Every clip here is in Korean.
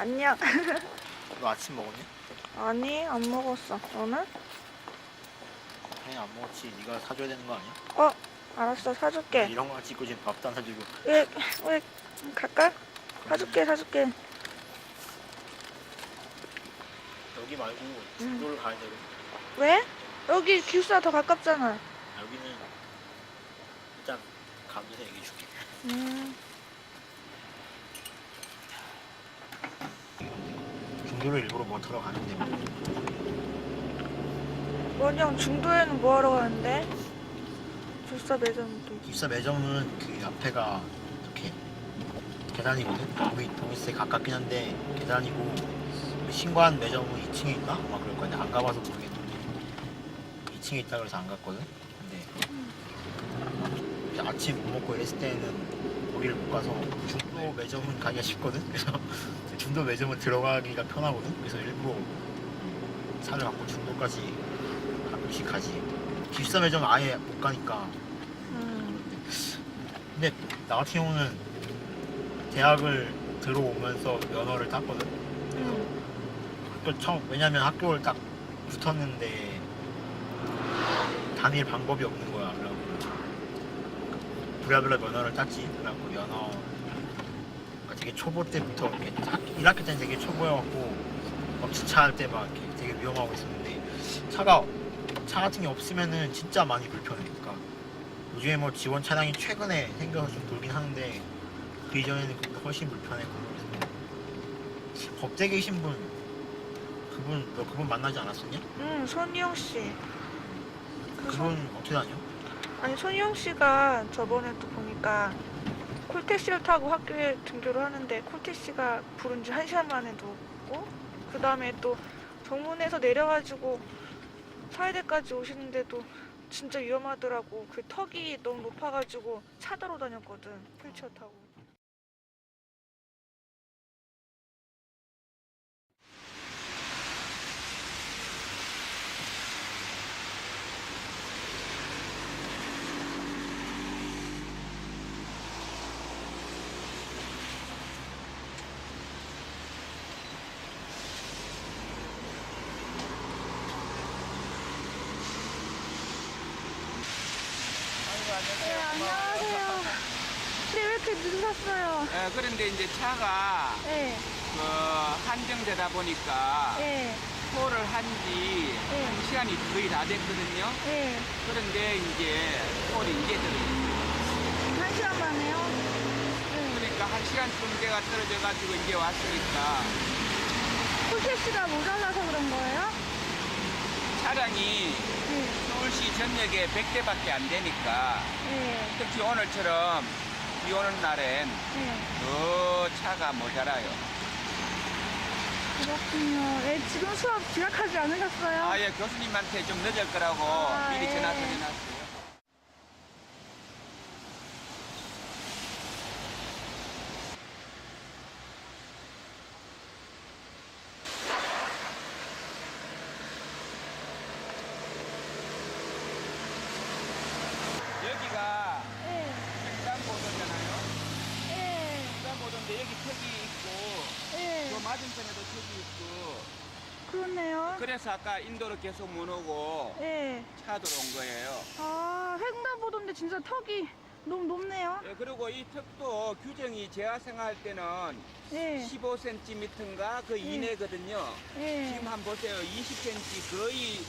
안녕. 너 아침 먹었니? 아니, 안 먹었어. 너는? 당연히 안 먹었지. 네가 사줘야 되는 거 아니야? 알았어. 사줄게. 이런 거 찍고 지금 밥도 안 사주고. 왜, 갈까? 사줄게. 여기 말고 중도를 가야 되거든. 왜? 여기 기숙사 더 가깝잖아. 여기는 일단 가면서 얘기해 줄게. 중도를 일부러 못 하러 가는데 원영 중도에는 뭐 하러 가는데? 기숙사 매점도. 기숙사 매점은 그 앞에가 이렇게 계단이거든. 우리 동일세 가깝긴 한데 계단이고 신관 매점은 2층에 있나? 아마 그럴 거야. 안 가봐서 모르겠는데 2층에 있다 그래서 안 갔거든. 근데 아침 못 먹고 이랬을 때는 거기를 못 가서 중도 매점은 가기가 쉽거든. 그래서 중도 매점은 들어가기가 편하거든. 그래서 일부러 차를 갖고 중도까지 가끔씩 가지. 기숙사 매점은 아예 못 가니까. 근데 나 같은 경우는 대학을 들어오면서 면허를 땄거든. 학교 처음, 왜냐면 학교를 딱 붙었는데 다닐 방법이 없는 거야. 그래갖고 부랴부랴 면허를 땄지. 그래갖고 면허 되게 초보 때부터 이렇게 1학기 때는 되게 초보여갖고 막 주차할 때 막 이렇게 되게 위험하고 있었는데 차 같은 게 없으면은 진짜 많이 불편해. 그러니까 요즘에 뭐 지원 차량이 최근에 생겨서 좀 돌긴 하는데 그 이전에는 훨씬 불편했고. 그래서 법대 계신 분 너 그분 만나지 않았었냐? 응, 손희영 씨. 그분 어떻게 다녀? 아니, 손희영 씨가 저번에 또 보니까 콜택시를 타고 학교에 등교를 하는데 콜택시가 부른 지 1시간 만에 누웠고, 그 다음에 또 정문에서 내려가지고 사이대까지 오시는데도 진짜 위험하더라고. 그 턱이 너무 높아가지고 차도로 다녔거든, 휠체어 타고. 네, 안녕하세요. 근데 왜 이렇게 늦으셨어요? 그런데 이제 차가 네, 한정되다 보니까 네, 토를 한지 네. 1시간이 거의 다 됐거든요. 네. 그런데 이제 토를 이제 떨어졌어요. 1시간 만에요? 네. 그러니까 1시간 정도가 떨어져가지고 이제 왔으니까 콜택시가 모자라서 그런 거예요? 차량이 네, 서울시 전역에 100대밖에 안 되니까 네, 특히 오늘처럼 비 오는 날엔 네. 더 차가 모자라요. 그렇군요. 네, 지금 수업 지각하지 않으셨어요? 아예 교수님한테 좀 늦을 거라고 미리 예. 전화 드려놨어요. 여기가 네, 횡단보도잖아요. 네, 횡단보도인데 여기 턱이 있고 네. 그 맞은편에도 턱이 있고 그렇네요. 그래서 아까 인도로 계속 못 오고 네. 차 들어온 거예요. 아, 횡단보도인데 진짜 턱이 너무 높네요. 예, 그리고 이 턱도 규정이 재화생활 때는 네, 15cm인가 그 이내거든요. 네, 지금 한번 보세요. 20cm 거의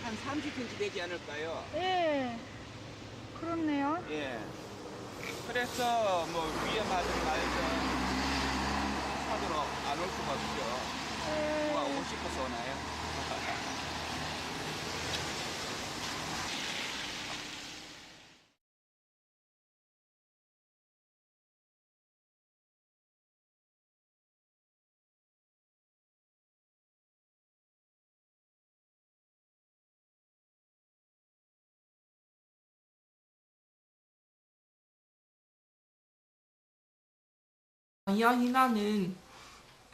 한 30cm 되지 않을까요? 네. 그렇네요. 예. 그래서 뭐 위험하든 말든 차도로 안 올 수가 없죠. 누가 오고 싶어서 오나요? 이야기라는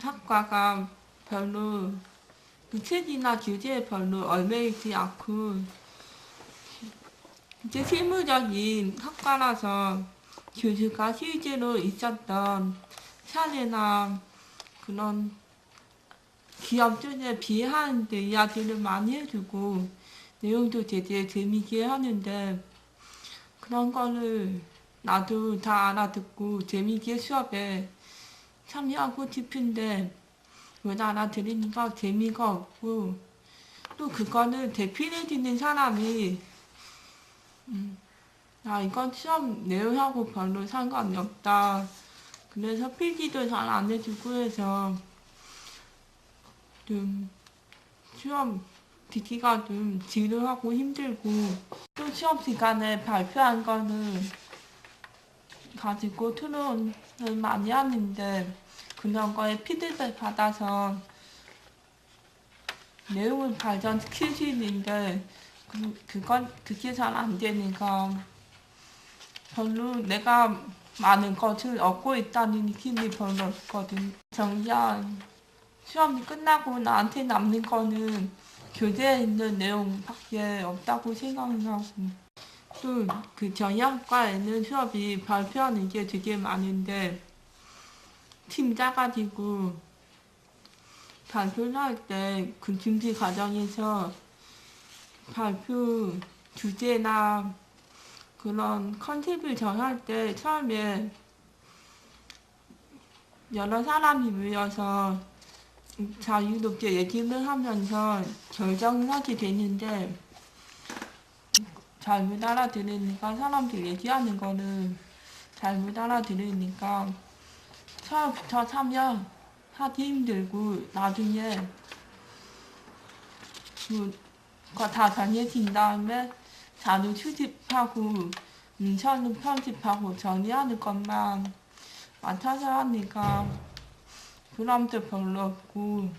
학과가 별로 그 책이나 교재에 별로 얽매이지 않고 이제 실무적인 학과라서 교수가 실제로 있었던 사례나 그런 기업들에 비하하는데 이야기를 많이 해주고 내용도 되게 재미있게 하는데 그런 거를 나도 다 알아듣고 재미있게 수업에 참여하고 싶은데 못 알아들으니까 재미가 없고 또 그거는 대필해주는 사람이 이건 수업 내용하고 별로 상관이 없다. 그래서 필기도 잘 안 해주고 해서 좀 수업 듣기가 좀 지루하고 힘들고 또 시험 시간에 발표한 거는 가지고 토론을 많이 하는데 그런 거에 피드백 받아서 내용을 발전시킬 수 있는데 그게 잘 안 되니까 별로 내가 많은 것을 얻고 있다는 느낌이 별로 없거든. 정작 시험이 끝나고 나한테 남는 거는 교재에 있는 내용밖에 없다고 생각하고 또 그 정형과에는 수업이 발표하는 게 되게 많은데 팀 짜가지고 발표를 할 때 그 준비 과정에서 발표 주제나 그런 컨셉을 정할 때 처음에 여러 사람이 모여서 자유롭게 얘기를 하면서 결정을 하게 되는데 잘못 알아들으니까 사람들 얘기하는 거는 잘못 알아들으니까 처음부터 참여하기 힘들고 나중에 그거 다 정해진 다음에 자료 수집하고 문서는 편집하고 정리하는 것만 맡아서 하니까 부담도 별로 없고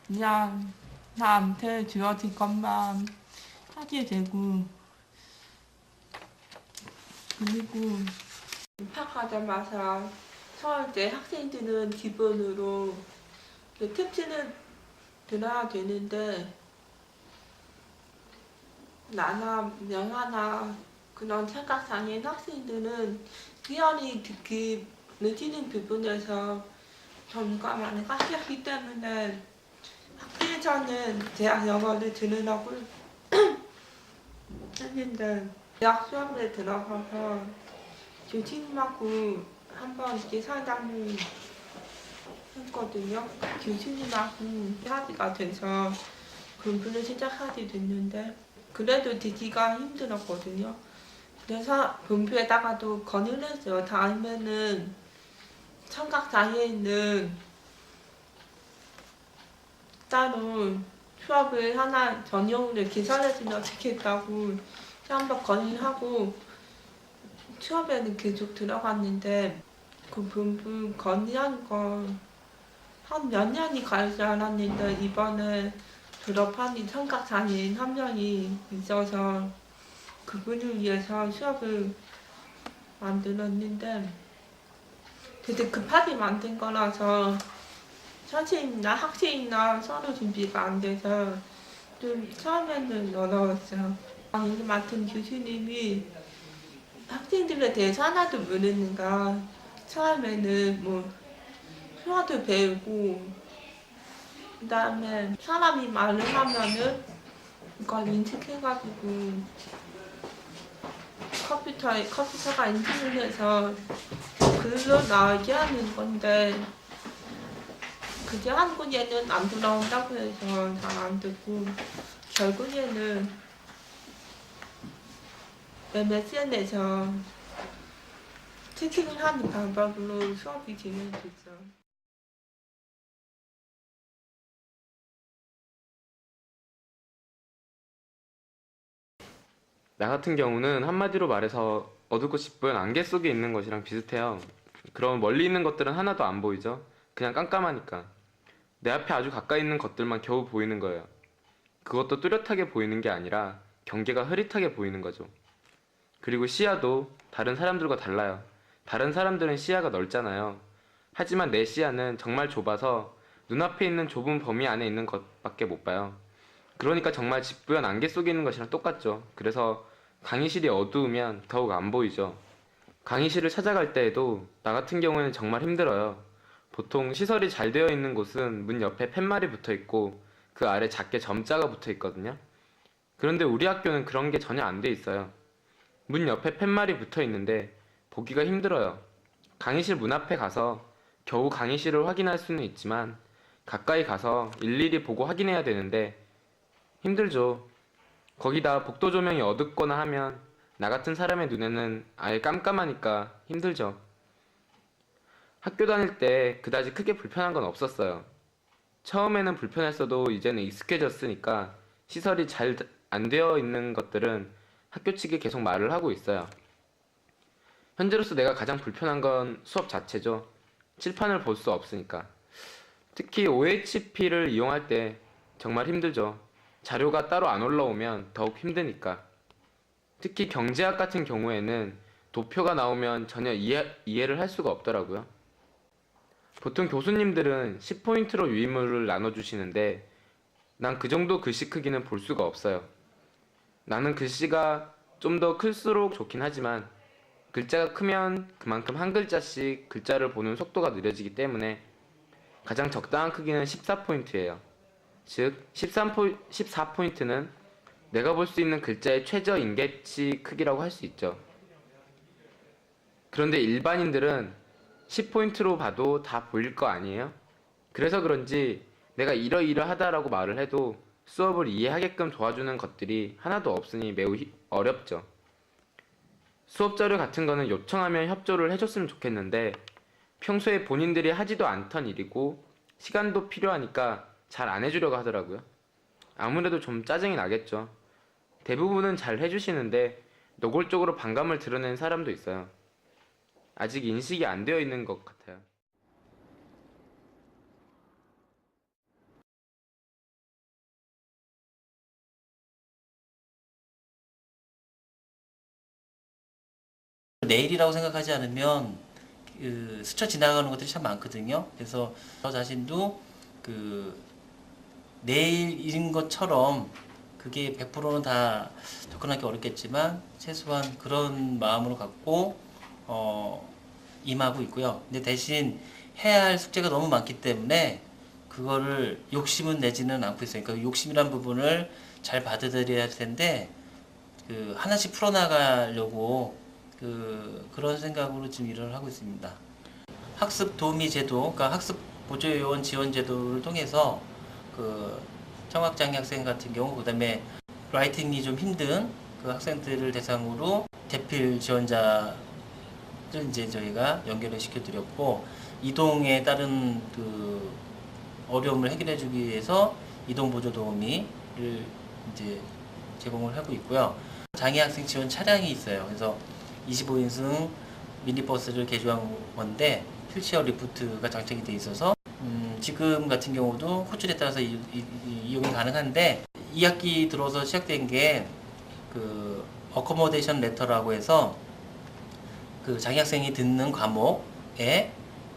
그냥 나한테 주어진 것만 하게 되고 그리고 입학하자마자 처음 때 학생들은 기본으로 탭스는 들어야 되는데 나나 명하나 그런 생각상인 학생들은 기어리 듣기 느끼는 부분에서 점과 많이 깎였기 때문에 학교에서는 대학 영어를 들으라고 했는데 대학 수업에 들어가서 교수님하고 한번 이렇게 상담을 했거든요. 교수님하고 합의가 돼서 공부를 시작하게 됐는데 그래도 듣기가 힘들었거든요. 그래서 본부에다가도 건의를 했어요. 다음에는 청각장애인은 따로 수업을 하나 전용으로 개설해주면 좋겠다고 한번 건의하고 수업에는 계속 들어갔는데 그 본부 건의한 거 한 몇 년이 갈 줄 알았는데 이번에 졸업한 청각장애인 한 명이 있어서 그분을 위해서 수업을 만들었는데 되게 급하게 만든 거라서 선생님이나 학생이나 서로 준비가 안 돼서 좀 처음에는 어려웠어요. 강의 맡은 교수님이 학생들에 대해서 하나도 모르는가 처음에는 뭐 수화도 배우고 그 다음에 사람이 말을 하면은 그걸 인식해가지고 컴퓨터가 인식을 해서 글로 나오게 하는 건데 그게 한국에는 안 들어온다고 해서 잘 안 듣고 결국에는 MSN에서 채팅을 하는 방법으로 수업이 진행됐죠. 나 같은 경우는 한마디로 말해서 어둡고 짙은 안개 속에 있는 것이랑 비슷해요. 그럼 멀리 있는 것들은 하나도 안 보이죠? 그냥 깜깜하니까. 내 앞에 아주 가까이 있는 것들만 겨우 보이는 거예요. 그것도 뚜렷하게 보이는 게 아니라 경계가 흐릿하게 보이는 거죠. 그리고 시야도 다른 사람들과 달라요. 다른 사람들은 시야가 넓잖아요. 하지만 내 시야는 정말 좁아서 눈앞에 있는 좁은 범위 안에 있는 것밖에 못 봐요. 그러니까 정말 짙은 안개 속에 있는 것이랑 똑같죠. 그래서 강의실이 어두우면 더욱 안 보이죠. 강의실을 찾아갈 때에도 나 같은 경우에는 정말 힘들어요. 보통 시설이 잘 되어 있는 곳은 문 옆에 팻말이 붙어 있고 그 아래 작게 점자가 붙어 있거든요. 그런데 우리 학교는 그런 게 전혀 안 돼 있어요. 문 옆에 팻말이 붙어 있는데 보기가 힘들어요. 강의실 문 앞에 가서 겨우 강의실을 확인할 수는 있지만 가까이 가서 일일이 보고 확인해야 되는데 힘들죠. 거기다 복도 조명이 어둡거나 하면 나 같은 사람의 눈에는 아예 깜깜하니까 힘들죠. 학교 다닐 때 그다지 크게 불편한 건 없었어요. 처음에는 불편했어도 이제는 익숙해졌으니까 시설이 잘 안 되어 있는 것들은 학교 측에 계속 말을 하고 있어요. 현재로서 내가 가장 불편한 건 수업 자체죠. 칠판을 볼 수 없으니까. 특히 OHP를 이용할 때 정말 힘들죠. 자료가 따로 안 올라오면 더욱 힘드니까. 특히 경제학 같은 경우에는 도표가 나오면 전혀 이해를 할 수가 없더라고요. 보통 교수님들은 10포인트로 유인물을 나눠주시는데 난 그 정도 글씨 크기는 볼 수가 없어요. 나는 글씨가 좀 더 클수록 좋긴 하지만 글자가 크면 그만큼 한 글자씩 글자를 보는 속도가 느려지기 때문에 가장 적당한 크기는 14포인트예요. 즉 14포인트는 내가 볼 수 있는 글자의 최저 인계치 크기라고 할 수 있죠. 그런데 일반인들은 10포인트로 봐도 다 보일 거 아니에요? 그래서 그런지 내가 이러이러하다라고 말을 해도 수업을 이해하게끔 도와주는 것들이 하나도 없으니 매우 어렵죠. 수업 자료 같은 거는 요청하면 협조를 해줬으면 좋겠는데 평소에 본인들이 하지도 않던 일이고 시간도 필요하니까 잘 안 해주려고 하더라고요. 아무래도 좀 짜증이 나겠죠. 대부분은 잘 해주시는데 노골적으로 반감을 드러낸 사람도 있어요. 아직 인식이 안 되어 있는 것 같아요. 내일이라고 생각하지 않으면 스쳐 지나가는 것들이 참 많거든요. 그래서 저 자신도 내일인 것처럼 그게 100%는 다 접근하기 어렵겠지만 최소한 그런 마음으로 갖고 임하고 있고요. 근데 대신 해야 할 숙제가 너무 많기 때문에 그거를 욕심은 내지는 않고 있어요. 그러니까 욕심이란 부분을 잘 받아들여야 할 텐데 하나씩 풀어나가려고 그런 생각으로 지금 일을 하고 있습니다. 학습 도우미 제도, 그러니까 학습 보조요원 지원 제도를 통해서 청각장애 학생 같은 경우, 그다음에 라이팅이 좀 힘든 그 학생들을 대상으로 대필 지원자를 이제 저희가 연결을 시켜드렸고, 이동에 따른 어려움을 해결해주기 위해서 이동 보조 도우미를 이제 제공을 하고 있고요. 장애 학생 지원 차량이 있어요. 그래서 25인승 미니버스를 개조한 건데 휠체어 리프트가 장착이 돼 있어서 지금 같은 경우도 호출에 따라서 이용이 가능한데 2학기 들어서 시작된 게 어코모데이션 레터라고 해서 장애 학생이 듣는 과목에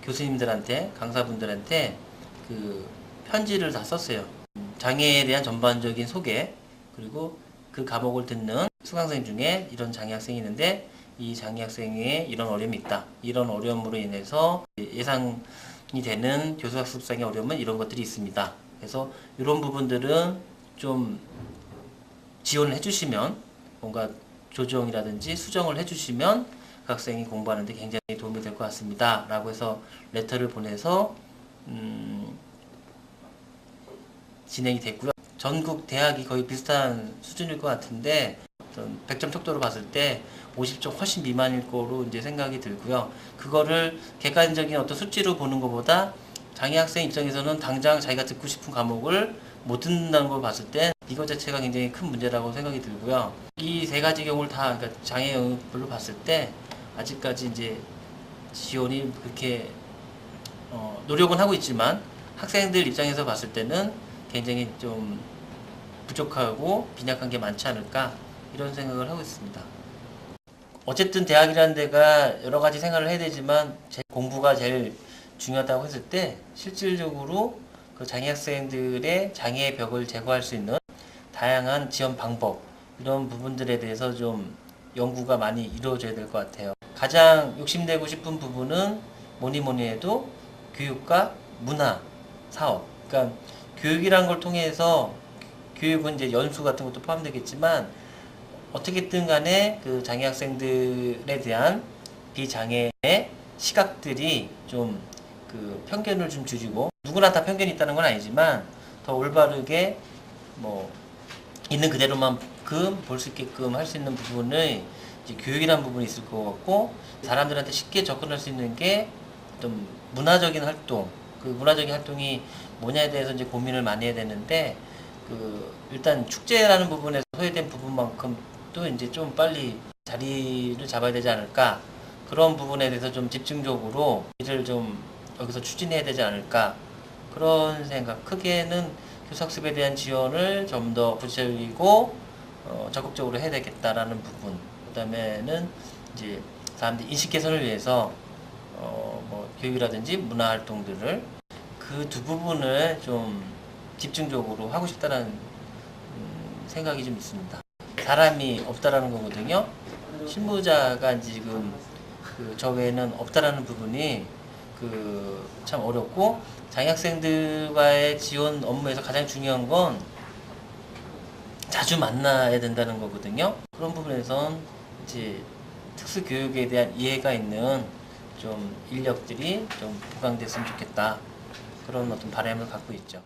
교수님들한테 강사분들한테 편지를 다 썼어요. 장애에 대한 전반적인 소개, 그리고 그 과목을 듣는 수강생 중에 이런 장애 학생이 있는데 이 장애 학생에 이런 어려움이 있다. 이런 어려움으로 인해서 예상이 되는 교수학습상의 어려움은 이런 것들이 있습니다. 그래서 이런 부분들은 좀 지원을 해주시면, 뭔가 조정이라든지 수정을 해주시면 그 학생이 공부하는데 굉장히 도움이 될 것 같습니다. 라고 해서 레터를 보내서 진행이 됐고요. 전국 대학이 거의 비슷한 수준일 것 같은데 100점 척도로 봤을 때 50점 훨씬 미만일 거로 이제 생각이 들고요. 그거를 객관적인 어떤 수치로 보는 것보다 장애 학생 입장에서는 당장 자기가 듣고 싶은 과목을 못 듣는다는 걸 봤을 때 이거 자체가 굉장히 큰 문제라고 생각이 들고요. 이 세 가지 경우를 다, 그러니까 장애 영역별로 봤을 때 아직까지 이제 지원이 그렇게 노력은 하고 있지만 학생들 입장에서 봤을 때는 굉장히 좀 부족하고 빈약한 게 많지 않을까, 이런 생각을 하고 있습니다. 어쨌든 대학이라는 데가 여러 가지 생각을 해야 되지만 공부가 제일 중요하다고 했을 때 실질적으로 장애 학생들의 장애의 벽을 제거할 수 있는 다양한 지원 방법, 이런 부분들에 대해서 좀 연구가 많이 이루어져야 될 것 같아요. 가장 욕심내고 싶은 부분은 뭐니 해도 교육과 문화, 사업. 그러니까 교육이란 걸 통해서 교육은 이제 연수 같은 것도 포함되겠지만 어떻게든 간에 그 장애 학생들에 대한 비장애의 시각들이 좀 그 편견을 좀 줄이고 누구나 다 편견이 있다는 건 아니지만 더 올바르게 뭐 있는 그대로만 볼 수 있게끔 할 수 있는 부분을 이제 교육이라는 부분이 있을 것 같고 사람들한테 쉽게 접근할 수 있는 게 좀 문화적인 활동 그 문화적인 활동이 뭐냐에 대해서 이제 고민을 많이 해야 되는데 그 일단 축제라는 부분에서 소외된 부분만큼 또 이제 좀 빨리 자리를 잡아야 되지 않을까 그런 부분에 대해서 좀 집중적으로 일을 좀 여기서 추진해야 되지 않을까 그런 생각 크게는 교사학습에 대한 지원을 좀 더 구체적이고 적극적으로 해야 되겠다라는 부분 그 다음에는 이제 사람들 인식 개선을 위해서 뭐 교육이라든지 문화 활동들을 그 두 부분을 좀 집중적으로 하고 싶다는 생각이 좀 있습니다. 사람이 없다라는 거거든요. 실무자가 지금 저 외에는 없다라는 부분이 참 어렵고 장애학생들과의 지원 업무에서 가장 중요한 건 자주 만나야 된다는 거거든요. 그런 부분에선 이제 특수교육에 대한 이해가 있는 좀 인력들이 좀 보강됐으면 좋겠다. 그런 어떤 바람을 갖고 있죠.